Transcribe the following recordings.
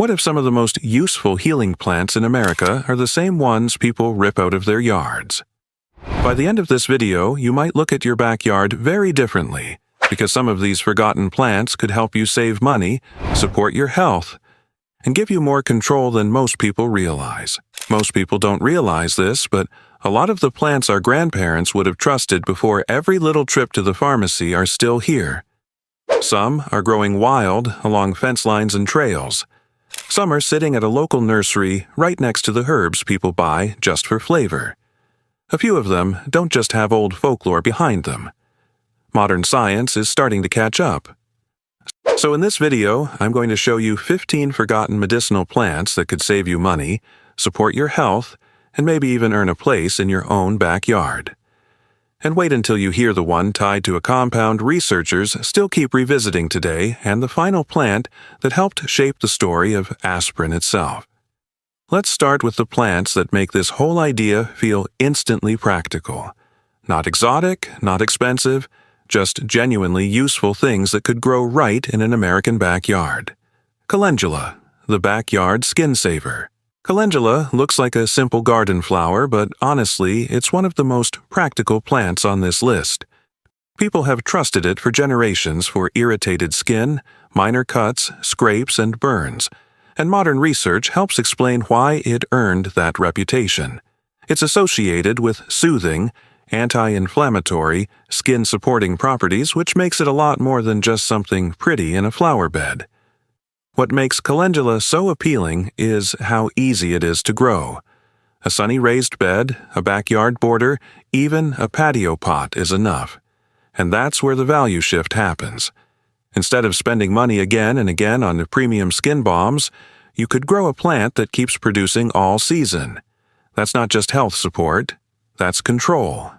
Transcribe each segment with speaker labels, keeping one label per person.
Speaker 1: What if some of the most useful healing plants in America are the same ones people rip out of their yards? By the end of this video, you might look at your backyard very differently, because some of these forgotten plants could help you save money, support your health, and give you more control than most people realize. Most people don't realize this, but a lot of the plants our grandparents would have trusted before every little trip to the pharmacy are still here. Some are growing wild along fence lines and trails. Some are sitting at a local nursery right next to the herbs people buy just for flavor. A few of them don't just have old folklore behind them. Modern science is starting to catch up. So in this video, I'm going to show you 15 forgotten medicinal plants that could save you money, support your health, and maybe even earn a place in your own backyard. And wait until you hear the one tied to a compound researchers still keep revisiting today and the final plant that helped shape the story of aspirin itself. Let's start with the plants that make this whole idea feel instantly practical. Not exotic, not expensive, just genuinely useful things that could grow right in an American backyard. Calendula, the backyard skin saver. Calendula looks like a simple garden flower, but honestly, it's one of the most practical plants on this list. People have trusted it for generations for irritated skin, minor cuts, scrapes, and burns, and modern research helps explain why it earned that reputation. It's associated with soothing, anti-inflammatory, skin-supporting properties, which makes it a lot more than just something pretty in a flower bed. What makes calendula so appealing is how easy it is to grow. A sunny raised bed, a backyard border, even a patio pot is enough. And that's where the value shift happens. Instead of spending money again and again on premium skin balms, you could grow a plant that keeps producing all season. That's not just health support, that's control.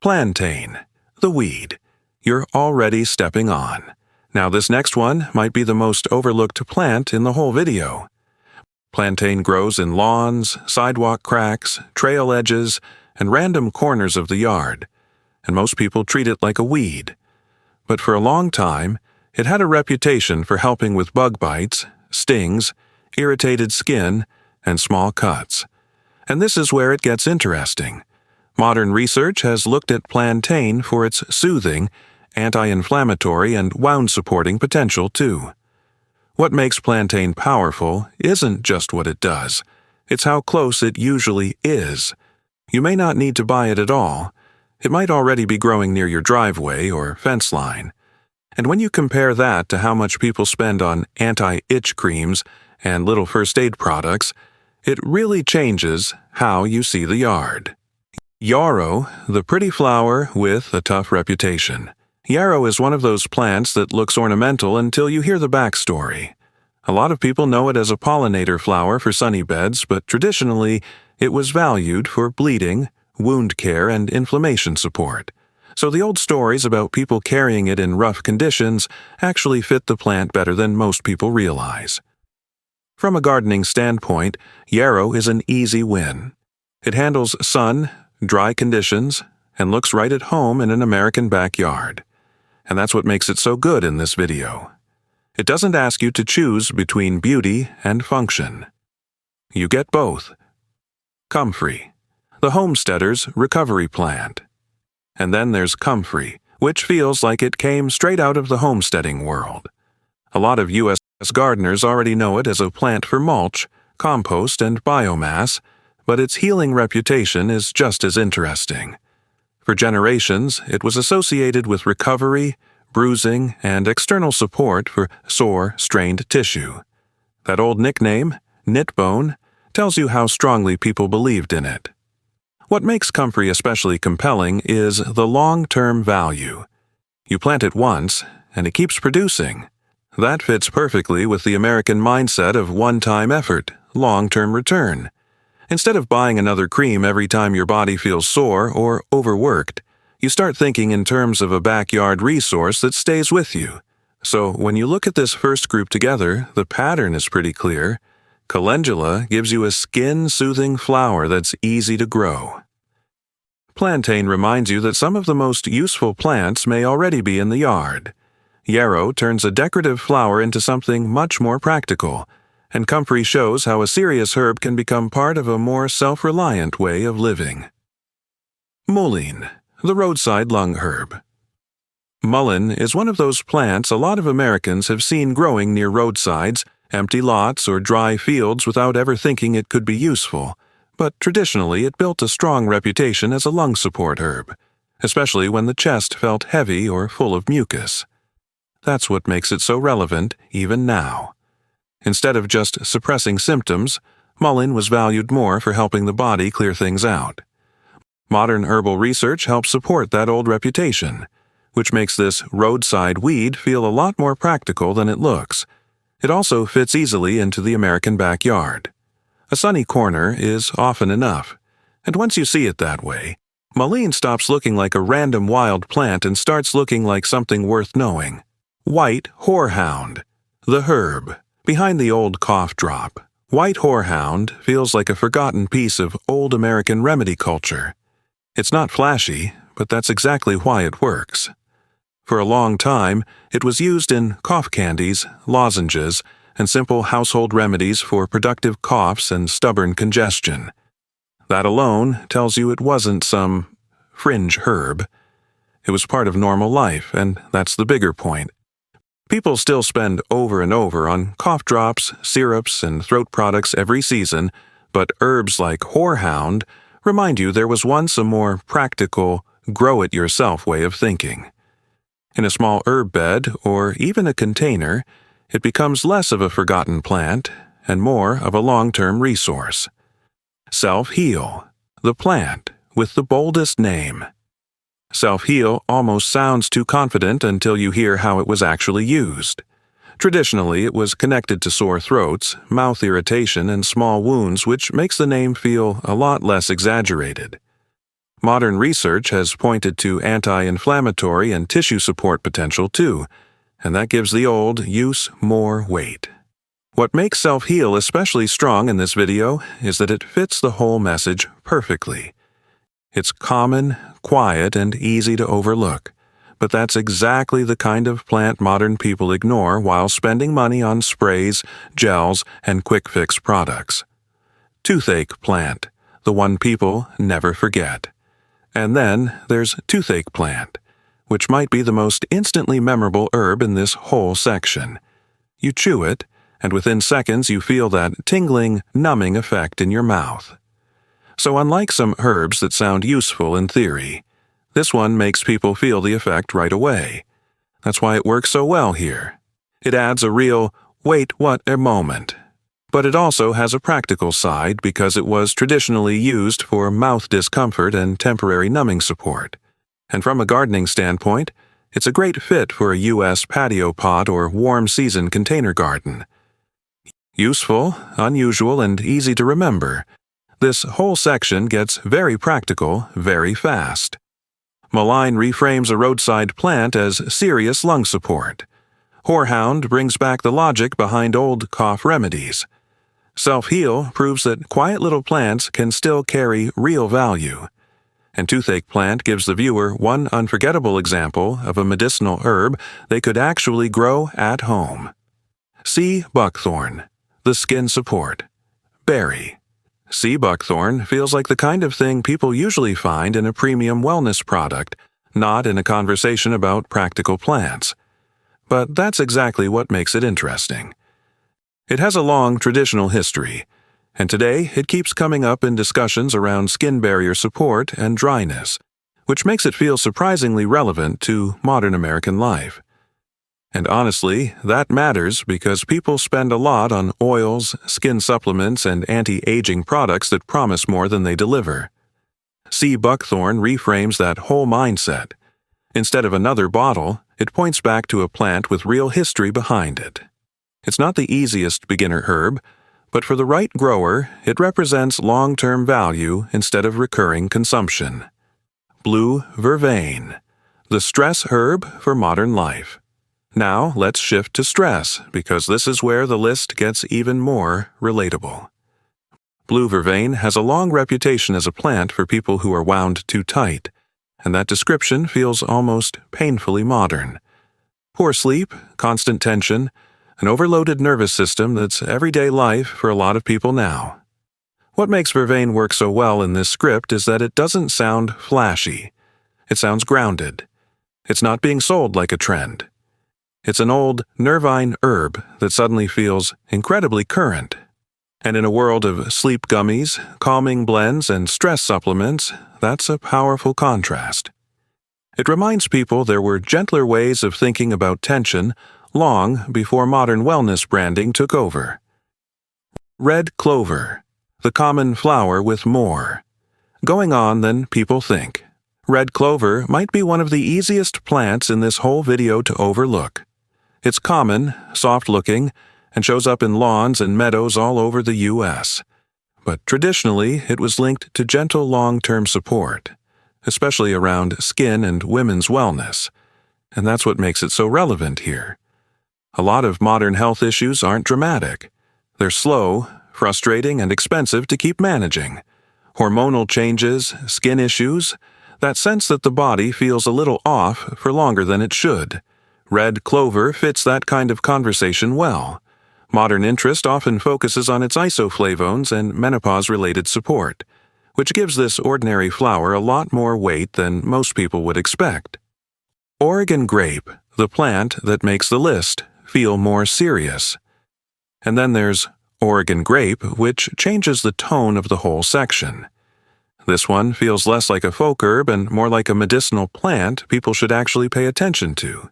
Speaker 1: Plantain, the weed. You're already stepping on. Now this next one might be the most overlooked plant in the whole video. Plantain grows in lawns, sidewalk cracks, trail edges, and random corners of the yard, and most people treat it like a weed. But for a long time, it had a reputation for helping with bug bites, stings, irritated skin, and small cuts. And this is where it gets interesting. Modern research has looked at plantain for its soothing, anti-inflammatory, and wound-supporting potential too. What makes plantain powerful isn't just what it does, it's how close it usually is. You may not need to buy it at all. It might already be growing near your driveway or fence line. And when you compare that to how much people spend on anti-itch creams and little first aid products, it really changes how you see the yard. Yarrow, the pretty flower with a tough reputation. Yarrow is one of those plants that looks ornamental until you hear the backstory. A lot of people know it as a pollinator flower for sunny beds, but traditionally, it was valued for bleeding, wound care, and inflammation support. So the old stories about people carrying it in rough conditions actually fit the plant better than most people realize. From a gardening standpoint, yarrow is an easy win. It handles sun, dry conditions, and looks right at home in an American backyard. And that's what makes it so good in this video. It doesn't ask you to choose between beauty and function. You get both. Comfrey, the homesteader's recovery plant. And then there's comfrey, which feels like it came straight out of the homesteading world. A lot of U.S. gardeners already know it as a plant for mulch, compost, and biomass, but its healing reputation is just as interesting. For generations, it was associated with recovery, bruising, and external support for sore, strained tissue. That old nickname, knit bone, tells you how strongly people believed in it. What makes comfrey especially compelling is the long-term value. You plant it once, and it keeps producing. That fits perfectly with the American mindset of one-time effort, long-term return. Instead of buying another cream every time your body feels sore or overworked, you start thinking in terms of a backyard resource that stays with you. So when you look at this first group together, the pattern is pretty clear. Calendula gives you a skin-soothing flower that's easy to grow. Plantain reminds you that some of the most useful plants may already be in the yard. Yarrow turns a decorative flower into something much more practical, and comfrey shows how a serious herb can become part of a more self-reliant way of living. Mullein, the roadside lung herb. Mullein is one of those plants a lot of Americans have seen growing near roadsides, empty lots, or dry fields without ever thinking it could be useful, but traditionally it built a strong reputation as a lung support herb, especially when the chest felt heavy or full of mucus. That's what makes it so relevant even now. Instead of just suppressing symptoms, mullein was valued more for helping the body clear things out. Modern herbal research helps support that old reputation, which makes this roadside weed feel a lot more practical than it looks. It also fits easily into the American backyard. A sunny corner is often enough, and once you see it that way, mullein stops looking like a random wild plant and starts looking like something worth knowing. White horehound, the herb. Behind the old cough drop, white horehound feels like a forgotten piece of old American remedy culture. It's not flashy, but that's exactly why it works. For a long time, it was used in cough candies, lozenges, and simple household remedies for productive coughs and stubborn congestion. That alone tells you it wasn't some fringe herb. It was part of normal life, and that's the bigger point. People still spend over and over on cough drops, syrups, and throat products every season, but herbs like horehound remind you there was once a more practical, grow-it-yourself way of thinking. In a small herb bed, or even a container, it becomes less of a forgotten plant and more of a long-term resource. Self-Heal, the plant with the boldest name. Self-Heal almost sounds too confident until you hear how it was actually used. Traditionally, it was connected to sore throats, mouth irritation, and small wounds, which makes the name feel a lot less exaggerated. Modern research has pointed to anti-inflammatory and tissue support potential too, and that gives the old use more weight. What makes Self-Heal especially strong in this video is that it fits the whole message perfectly. It's common, quiet, and easy to overlook, but that's exactly the kind of plant modern people ignore while spending money on sprays, gels, and quick-fix products. Toothache plant, the one people never forget. And then there's toothache plant, which might be the most instantly memorable herb in this whole section. You chew it, and within seconds you feel that tingling, numbing effect in your mouth. So unlike some herbs that sound useful in theory, this one makes people feel the effect right away. That's why it works so well here. It adds a real, wait, what a moment. But it also has a practical side because it was traditionally used for mouth discomfort and temporary numbing support. And from a gardening standpoint, it's a great fit for a U.S. patio pot or warm season container garden. Useful, unusual, and easy to remember. This whole section gets very practical very fast. Mullein reframes a roadside plant as serious lung support. Horehound brings back the logic behind old cough remedies. Self-Heal proves that quiet little plants can still carry real value. And toothache plant gives the viewer one unforgettable example of a medicinal herb they could actually grow at home. Sea buckthorn, the skin support. Berry. Sea buckthorn feels like the kind of thing people usually find in a premium wellness product, not in a conversation about practical plants. But that's exactly what makes it interesting. It has a long traditional history, and today it keeps coming up in discussions around skin barrier support and dryness, which makes it feel surprisingly relevant to modern American life. And honestly, that matters because people spend a lot on oils, skin supplements, and anti-aging products that promise more than they deliver. Sea buckthorn reframes that whole mindset. Instead of another bottle, it points back to a plant with real history behind it. It's not the easiest beginner herb, but for the right grower, it represents long-term value instead of recurring consumption. Blue vervain, the stress herb for modern life. Now let's shift to stress, because this is where the list gets even more relatable. Blue vervain has a long reputation as a plant for people who are wound too tight, and that description feels almost painfully modern. Poor sleep, constant tension, an overloaded nervous system that's everyday life for a lot of people now. What makes vervain work so well in this script is that it doesn't sound flashy. It sounds grounded. It's not being sold like a trend. It's an old, nervine herb that suddenly feels incredibly current. And in a world of sleep gummies, calming blends, and stress supplements, that's a powerful contrast. It reminds people there were gentler ways of thinking about tension long before modern wellness branding took over. Red clover, the common flower with more going on than people think. Red clover might be one of the easiest plants in this whole video to overlook. It's common, soft-looking, and shows up in lawns and meadows all over the U.S. But traditionally, it was linked to gentle long-term support, especially around skin and women's wellness. And that's what makes it so relevant here. A lot of modern health issues aren't dramatic. They're slow, frustrating, and expensive to keep managing. Hormonal changes, skin issues, that sense that the body feels a little off for longer than it should. Red clover fits that kind of conversation well. Modern interest often focuses on its isoflavones and menopause-related support, which gives this ordinary flower a lot more weight than most people would expect. Oregon grape, the plant that makes the list feel more serious. And then there's Oregon grape, which changes the tone of the whole section. This one feels less like a folk herb and more like a medicinal plant people should actually pay attention to.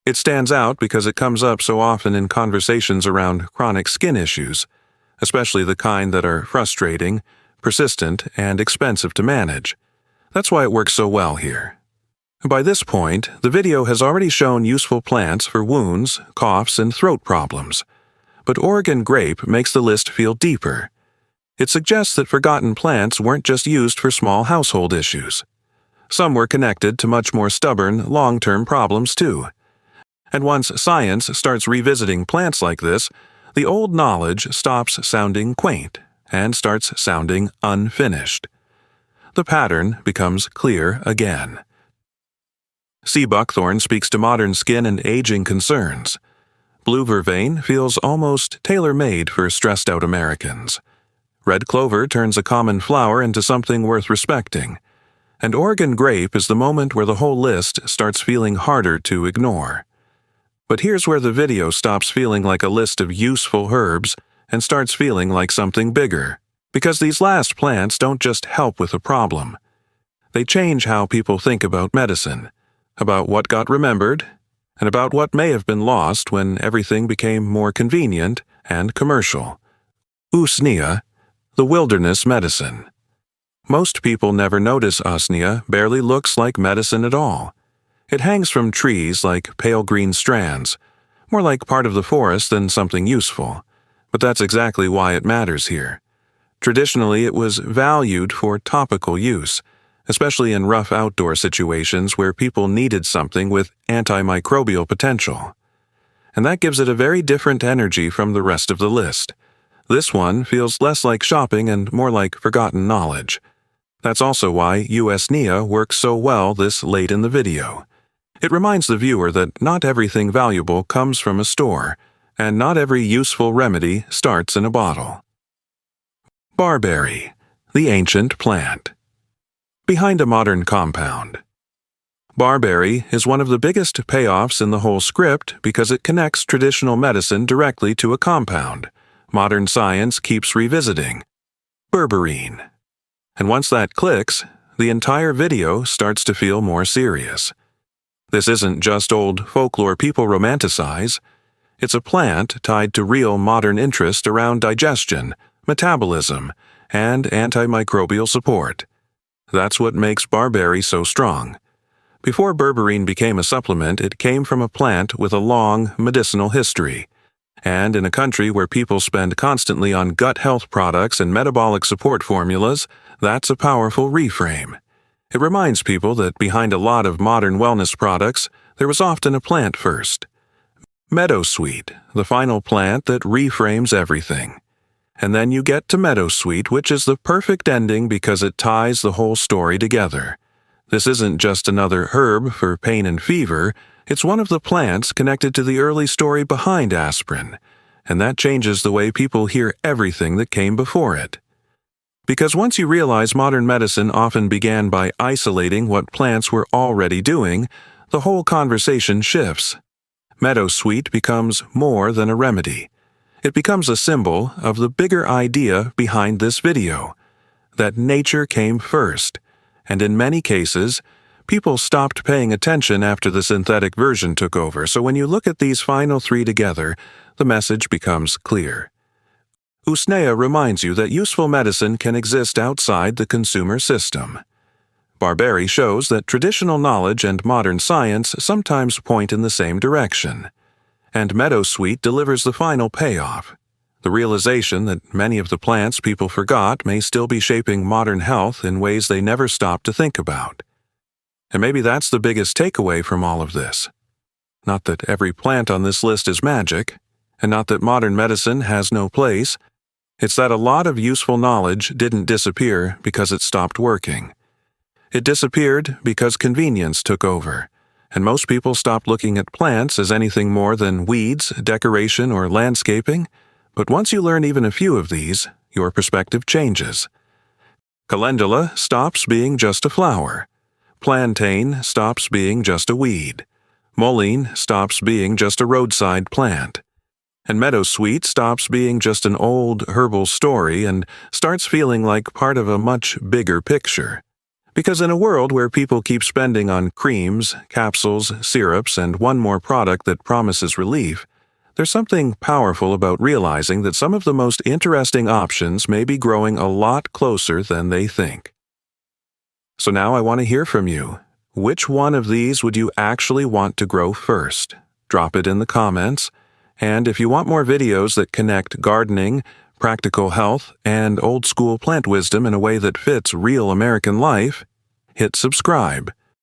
Speaker 1: It stands out because it comes up so often in conversations around chronic skin issues, especially the kind that are frustrating, persistent, and expensive to manage. That's why it works so well here. By this point, the video has already shown useful plants for wounds, coughs, and throat problems. But Oregon grape makes the list feel deeper. It suggests that forgotten plants weren't just used for small household issues. Some were connected to much more stubborn, long-term problems too. And once science starts revisiting plants like this, the old knowledge stops sounding quaint and starts sounding unfinished. The pattern becomes clear again. Sea buckthorn speaks to modern skin and aging concerns. Blue vervain feels almost tailor-made for stressed-out Americans. Red clover turns a common flower into something worth respecting. And Oregon grape is the moment where the whole list starts feeling harder to ignore. But here's where the video stops feeling like a list of useful herbs and starts feeling like something bigger. Because these last plants don't just help with a problem. They change how people think about medicine, about what got remembered, and about what may have been lost when everything became more convenient and commercial. Usnea, the wilderness medicine. Most people never notice usnea barely looks like medicine at all. It hangs from trees like pale green strands, more like part of the forest than something useful. But that's exactly why it matters here. Traditionally, it was valued for topical use, especially in rough outdoor situations where people needed something with antimicrobial potential. And that gives it a very different energy from the rest of the list. This one feels less like shopping and more like forgotten knowledge. That's also why Usnea works so well this late in the video. It reminds the viewer that not everything valuable comes from a store, and not every useful remedy starts in a bottle. Barberry, the ancient plant. Behind a modern compound. Barberry is one of the biggest payoffs in the whole script because it connects traditional medicine directly to a compound modern science keeps revisiting: berberine. And once that clicks, the entire video starts to feel more serious. This isn't just old folklore people romanticize. It's a plant tied to real modern interest around digestion, metabolism, and antimicrobial support. That's what makes barberry so strong. Before berberine became a supplement, it came from a plant with a long medicinal history. And in a country where people spend constantly on gut health products and metabolic support formulas, that's a powerful reframe. It reminds people that behind a lot of modern wellness products, there was often a plant first. Meadowsweet, the final plant that reframes everything. And then you get to meadowsweet, which is the perfect ending because it ties the whole story together. This isn't just another herb for pain and fever, It's one of the plants connected to the early story behind aspirin, and that changes the way people hear everything that came before it. Because once you realize modern medicine often began by isolating what plants were already doing, the whole conversation shifts. Meadowsweet becomes more than a remedy. It becomes a symbol of the bigger idea behind this video, that nature came first, and in many cases, people stopped paying attention after the synthetic version took over, so when you look at these final three together, the message becomes clear. Usnea reminds you that useful medicine can exist outside the consumer system. Barberry shows that traditional knowledge and modern science sometimes point in the same direction. And Meadowsweet delivers the final payoff, the realization that many of the plants people forgot may still be shaping modern health in ways they never stopped to think about. And maybe that's the biggest takeaway from all of this. Not that every plant on this list is magic, and not that modern medicine has no place. It's that a lot of useful knowledge didn't disappear because it stopped working. It disappeared because convenience took over, and most people stopped looking at plants as anything more than weeds, decoration, or landscaping. But once you learn even a few of these, your perspective changes. Calendula stops being just a flower. Plantain stops being just a weed. Mullein stops being just a roadside plant. And Meadowsweet stops being just an old herbal story and starts feeling like part of a much bigger picture. Because in a world where people keep spending on creams, capsules, syrups, and one more product that promises relief, there's something powerful about realizing that some of the most interesting options may be growing a lot closer than they think. So now I want to hear from you. Which one of these would you actually want to grow first? Drop it in the comments. And if you want more videos that connect gardening, practical health, and old-school plant wisdom in a way that fits real American life, hit subscribe.